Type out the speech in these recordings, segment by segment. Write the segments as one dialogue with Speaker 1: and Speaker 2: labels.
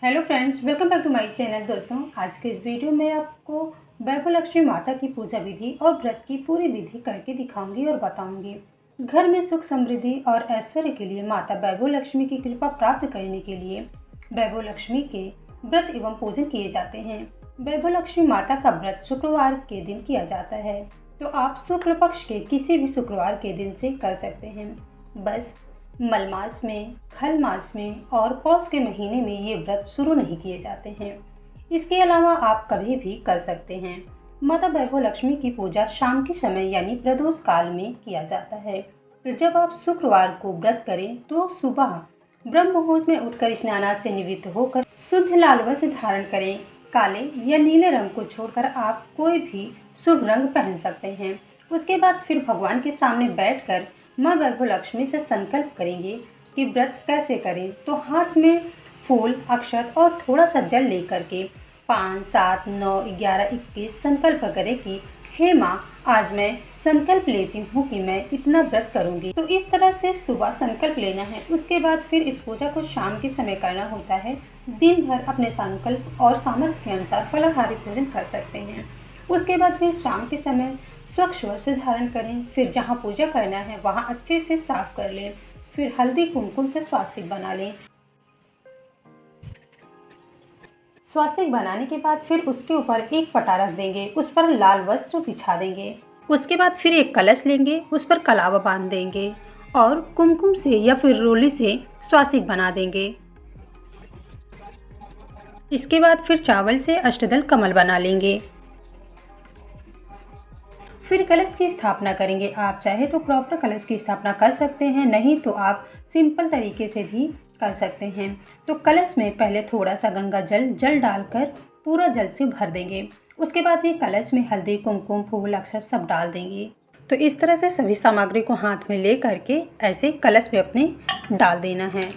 Speaker 1: Hello friends, welcome back to my channel. दोस्तों, आज के इस वीडियो में आपको वैभव लक्ष्मी माता की पूजा विधि और व्रत की पूरी विधि करके दिखाऊंगी और बताऊंगी। घर में सुख समृद्धि और ऐश्वर्य के लिए माता वैभव लक्ष्मी की कृपा प्राप्त करने के लिए वैभव लक्ष्मी के व्रत एवं पूजन किए जाते हैं। वैभव लक्ष्मी माता का व्रत शुक्रवार के दिन किया जाता है, तो आप शुक्ल पक्ष के किसी भी शुक्रवार के दिन से कर सकते हैं। बस मल मास में, खल मास में और पौष के महीने में ये व्रत शुरू नहीं किए जाते हैं। इसके अलावा आप कभी भी कर सकते हैं। माता वैभव लक्ष्मी की पूजा शाम के समय यानी प्रदोष काल में किया जाता है। तो जब आप शुक्रवार को व्रत करें तो सुबह ब्रह्म मुहूर्त में उठकर स्नान से निवृत्त होकर शुद्ध लाल वस्त्र धारण करें। काले या नीले रंग को छोड़कर आप कोई भी शुभ रंग पहन सकते हैं। उसके बाद फिर भगवान के सामने बैठकर माँ वैभव लक्ष्मी से संकल्प करेंगे कि व्रत कैसे करें। तो हाथ में फूल, अक्षत और थोड़ा सा जल लेकर के 5, 7, 9, 11, 21 संकल्प करें कि हे माँ, आज मैं संकल्प लेती हूँ कि मैं इतना व्रत करूँगी। तो इस तरह से सुबह संकल्प लेना है। उसके बाद फिर इस पूजा को शाम के समय करना होता है। दिन भर अपने संकल्प और सामर्थ्य के अनुसार फलाहारी भोजन कर सकते हैं। उसके बाद फिर शाम के समय स्वच्छ वस्त्र धारण करें। फिर जहाँ पूजा करना है वहाँ अच्छे से साफ कर लें। फिर हल्दी कुमकुम से स्वास्तिक बना लें। स्वास्तिक बनाने के बाद फिर उसके ऊपर एक पटा रख देंगे, उस पर लाल वस्त्र बिछा देंगे। उसके बाद फिर एक कलश लेंगे, उस पर कलावा बांध देंगे और कुमकुम से या फिर रोली से स्वास्तिक बना देंगे। इसके बाद फिर चावल से अष्टदल कमल बना लेंगे। फिर कलश की स्थापना करेंगे। आप चाहे तो प्रॉपर कलश की स्थापना कर सकते हैं, नहीं तो आप सिंपल तरीके से भी कर सकते हैं। तो कलश में पहले थोड़ा सा गंगा जल डालकर पूरा जल से भर देंगे। उसके बाद भी कलश में हल्दी, कुमकुम, फूल, अक्षत सब डाल देंगे। तो इस तरह से सभी सामग्री को हाथ में ले करके ऐसे कलश पे अपने डाल देना है।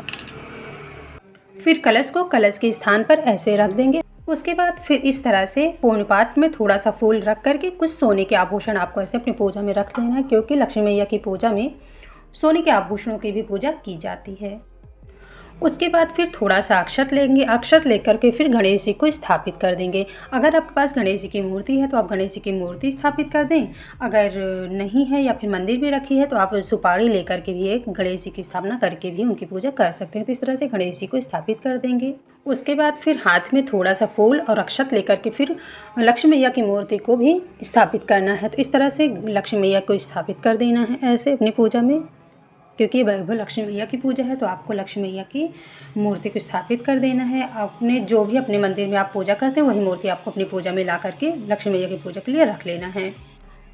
Speaker 1: फिर कलश को कलश के स्थान पर ऐसे रख देंगे। उसके बाद फिर इस तरह से पूर्ण पात्र में थोड़ा सा फूल रख करके कुछ सोने के आभूषण आपको ऐसे अपनी पूजा में रख लेना है, क्योंकि लक्ष्मी मैया की पूजा में सोने के आभूषणों की भी पूजा की जाती है। उसके बाद फिर थोड़ा सा अक्षत लेंगे। अक्षत लेकर के फिर गणेश जी को स्थापित कर देंगे। अगर आपके पास गणेश जी की मूर्ति है तो आप गणेश जी की मूर्ति स्थापित कर दें। अगर नहीं है या फिर मंदिर में रखी है तो आप सुपारी लेकर के भी एक गणेश जी की स्थापना करके भी उनकी पूजा कर सकते हैं। तो इस तरह से गणेश जी को स्थापित कर देंगे। उसके बाद फिर हाथ में थोड़ा सा फूल और अक्षत लेकर के फिर लक्ष्मी मैया की मूर्ति को भी स्थापित करना है। तो इस तरह से लक्ष्मी मैया को स्थापित कर देना है ऐसे अपनी पूजा में। क्योंकि वैभव लक्ष्मी मैया की पूजा है तो आपको लक्ष्मी मैया की मूर्ति को स्थापित कर देना है। अपने जो भी अपने मंदिर में आप पूजा करते हैं वही मूर्ति आपको अपनी पूजा में ला करके लक्ष्मी मैया की पूजा के लिए रख लेना है।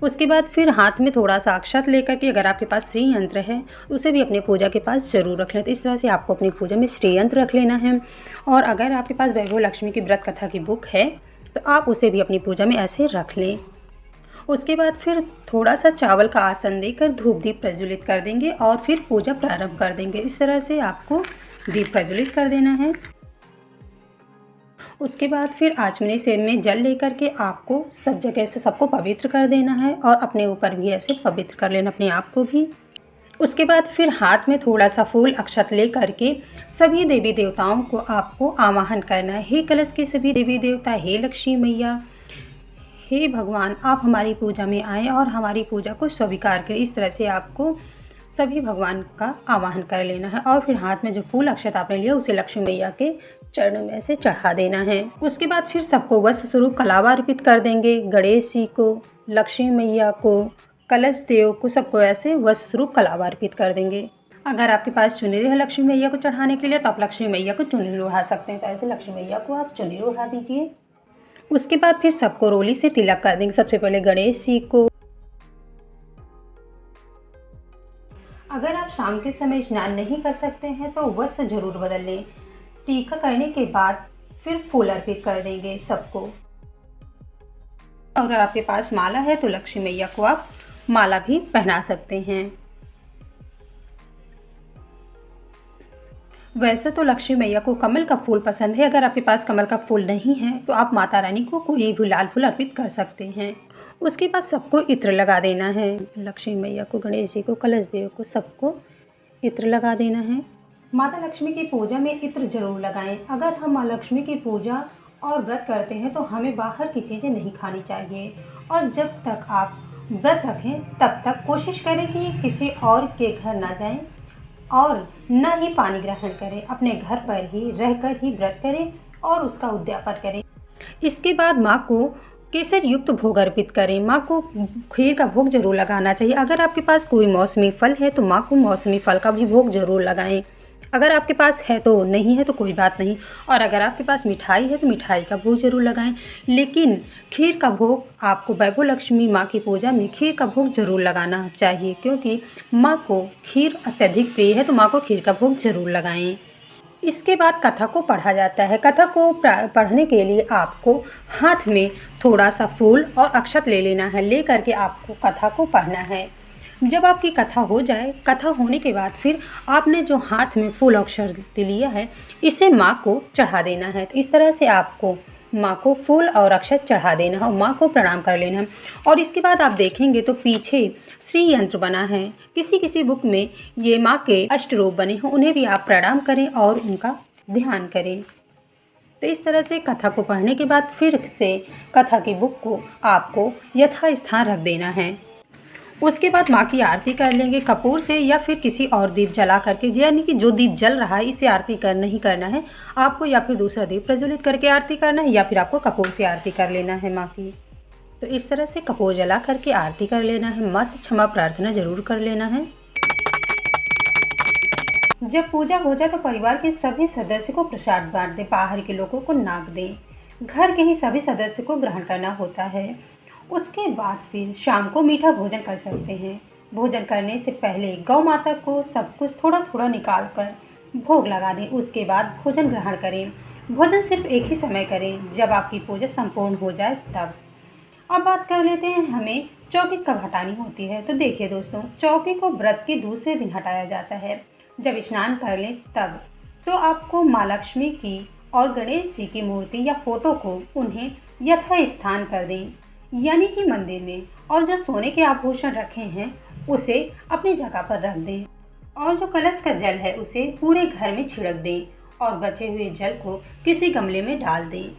Speaker 1: उसके बाद फिर हाथ में थोड़ा सा अक्षत लेकर के अगर आपके पास श्री यंत्र है उसे भी अपनी पूजा के पास ज़रूर रख लें। तो इस तरह से आपको अपनी पूजा में श्री यंत्र रख लेना है। और अगर आपके पास वैभव लक्ष्मी की व्रत कथा की बुक है तो आप उसे भी अपनी पूजा में ऐसे रख लें। उसके बाद फिर थोड़ा सा चावल का आसन देकर धूप दीप प्रज्वलित कर देंगे और फिर पूजा प्रारंभ कर देंगे। इस तरह से आपको दीप प्रज्वलित कर देना है। उसके बाद फिर आचमनी से में जल लेकर के आपको सब जगह से सबको पवित्र कर देना है और अपने ऊपर भी ऐसे पवित्र कर लेना अपने आप को भी। उसके बाद फिर हाथ में थोड़ा सा फूल अक्षत ले करके सभी देवी देवताओं को आपको आवाहन करना है। हे कलश के सभी देवी देवता, हे लक्ष्मी मैया, हे भगवान, आप हमारी पूजा में आएँ और हमारी पूजा को स्वीकार करें। इस तरह से आपको सभी भगवान का आवाहन कर लेना है। और फिर हाथ में जो फूल अक्षत आपने लिया उसे लक्ष्मी मैया के चरणों में से चढ़ा देना है। उसके बाद फिर सबको वस्त्र स्वरूप कलावा अर्पित कर देंगे। गणेश जी को, लक्ष्मी मैया को, कलश देव को, सबको ऐसे वस्त्र स्वरूप कलावा अर्पित कर देंगे। अगर आपके पास चुनरी है लक्ष्मी मैया को चढ़ाने के लिए तो आप लक्ष्मी मैया को चुनरी ओढ़ा सकते हैं। तो ऐसे लक्ष्मी मैया को आप चुनरी ओढ़ा दीजिए। उसके बाद फिर सबको रोली से तिलक कर देंगे। सबसे पहले गणेश जी को। अगर आप शाम के समय स्नान नहीं कर सकते हैं तो वस्त्र जरूर बदल लें। टीका करने के बाद फिर फूल अर्पित कर देंगे सबको। और अगर आपके पास माला है तो लक्ष्मी मैया को आप माला भी पहना सकते हैं। वैसे तो लक्ष्मी मैया को कमल का फूल पसंद है। अगर आपके पास कमल का फूल नहीं है तो आप माता रानी को कोई भी लाल फूल अर्पित कर सकते हैं। उसके बाद सबको इत्र लगा देना है। लक्ष्मी मैया को, गणेश जी को, कलश देव को, सबको इत्र लगा देना है। माता लक्ष्मी की पूजा में इत्र जरूर लगाएं। अगर हम माँ लक्ष्मी की पूजा और व्रत करते हैं तो हमें बाहर की चीज़ें नहीं खानी चाहिए। और जब तक आप व्रत रखें तब तक कोशिश करें कि किसी और के घर ना जाएं और न ही पानी ग्रहण करें। अपने घर पर ही रहकर ही व्रत करें और उसका उद्यापन करें। इसके बाद माँ को केसर युक्त भोग अर्पित करें। माँ को खीर का भोग जरूर लगाना चाहिए। अगर आपके पास कोई मौसमी फल है तो माँ को मौसमी फल का भी भोग जरूर लगाएं। अगर आपके पास है तो नहीं है तो कोई बात नहीं। और अगर आपके पास मिठाई है तो मिठाई का भोग जरूर लगाएं। लेकिन खीर का भोग आपको वैभव लक्ष्मी माँ की पूजा में खीर का भोग जरूर लगाना चाहिए, क्योंकि माँ को खीर अत्यधिक प्रिय है। तो माँ को खीर का भोग जरूर लगाएं। इसके बाद कथा को पढ़ा जाता है। कथा को पढ़ने के लिए आपको हाथ में थोड़ा सा फूल और अक्षत ले लेना है। ले करके आपको कथा को पढ़ना है। जब आपकी कथा हो जाए, कथा होने के बाद फिर आपने जो हाथ में फूल अक्षत लिया है इसे माँ को चढ़ा देना है। तो इस तरह से आपको माँ को फूल और अक्षत चढ़ा देना है और माँ को प्रणाम कर लेना है। और इसके बाद आप देखेंगे तो पीछे श्री यंत्र बना है। किसी किसी बुक में ये माँ के अष्टरूप बने हैं, उन्हें भी आप प्रणाम करें और उनका ध्यान करें। तो इस तरह से कथा को पढ़ने के बाद फिर से कथा की बुक को आपको यथास्थान रख देना है। उसके बाद माँ की आरती कर लेंगे कपूर से या फिर किसी और दीप जला करके, यानी कि जो दीप जल रहा है इसे आरती नहीं करना है आपको, या फिर दूसरा दीप प्रज्वलित करके आरती करना है, या फिर आपको कपूर से आरती कर लेना है माँ की। तो इस तरह से कपूर जला करके आरती कर लेना है। माँ से क्षमा प्रार्थना जरूर कर लेना है। जब पूजा हो जाए तो परिवार के सभी सदस्य को प्रसाद बांट दें, बाहर के लोगों को नाक दें। घर के ही सभी सदस्य को ग्रहण करना होता है। उसके बाद फिर शाम को मीठा भोजन कर सकते हैं। भोजन करने से पहले गौ माता को सब कुछ थोड़ा थोड़ा निकाल कर भोग लगा दें। उसके बाद भोजन ग्रहण करें। भोजन सिर्फ एक ही समय करें जब आपकी पूजा संपूर्ण हो जाए तब। अब बात कर लेते हैं हमें चौकी कब हटानी होती है। तो देखिए दोस्तों, चौकी को व्रत के दूसरे दिन हटाया जाता है जब स्नान कर लें तब। तो आपको माँ लक्ष्मी की और गणेश जी की मूर्ति या फोटो को उन्हें यथास्थान कर दें, यानी कि मंदिर में। और जो सोने के आभूषण रखे हैं उसे अपनी जगह पर रख दें। और जो कलश का जल है उसे पूरे घर में छिड़क दें और बचे हुए जल को किसी गमले में डाल दें।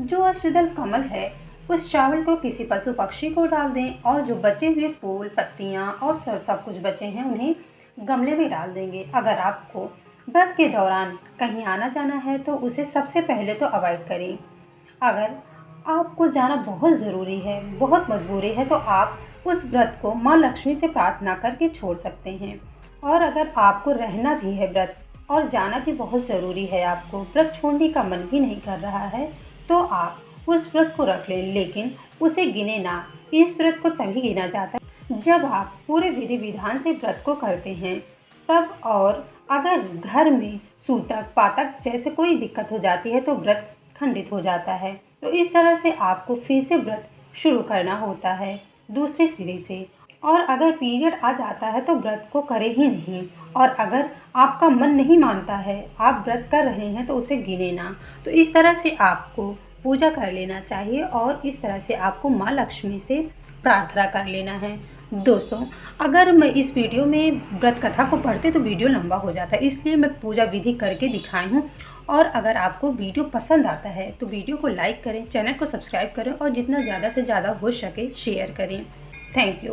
Speaker 1: जो अष्टदल कमल है उस चावल को किसी पशु पक्षी को डाल दें। और जो बचे हुए फूल पत्तियां और सब कुछ बचे हैं उन्हें गमले में डाल देंगे। अगर आपको व्रत के दौरान कहीं आना जाना है तो उसे सबसे पहले तो अवॉइड करें। अगर आपको जाना बहुत ज़रूरी है, बहुत मजबूरी है, तो आप उस व्रत को माँ लक्ष्मी से प्रार्थना करके छोड़ सकते हैं। और अगर आपको रहना भी है व्रत और जाना भी बहुत ज़रूरी है, आपको व्रत छोड़ने का मन भी नहीं कर रहा है, तो आप उस व्रत को रख लें, लेकिन उसे गिने ना। इस व्रत को तभी गिना जाता है जब आप पूरे विधि विधान से व्रत को करते हैं तब। और अगर घर में सूतक पातक जैसे कोई दिक्कत हो जाती है तो व्रत खंडित हो जाता है। तो इस तरह से आपको फिर से व्रत शुरू करना होता है दूसरे सिरे से। और अगर पीरियड आ जाता है तो व्रत को करें ही नहीं। और अगर आपका मन नहीं मानता है, आप व्रत कर रहे हैं, तो उसे गिने ना। तो इस तरह से आपको पूजा कर लेना चाहिए और इस तरह से आपको माँ लक्ष्मी से प्रार्थना कर लेना है। दोस्तों, अगर मैं इस वीडियो में व्रत कथा को पढ़ते तो वीडियो लंबा हो जाता है, इसलिए मैं पूजा विधि करके दिखाई हूँ। और अगर आपको वीडियो पसंद आता है तो वीडियो को लाइक करें, चैनल को सब्सक्राइब करें और जितना ज़्यादा से ज़्यादा हो सके शेयर करें। Thank you.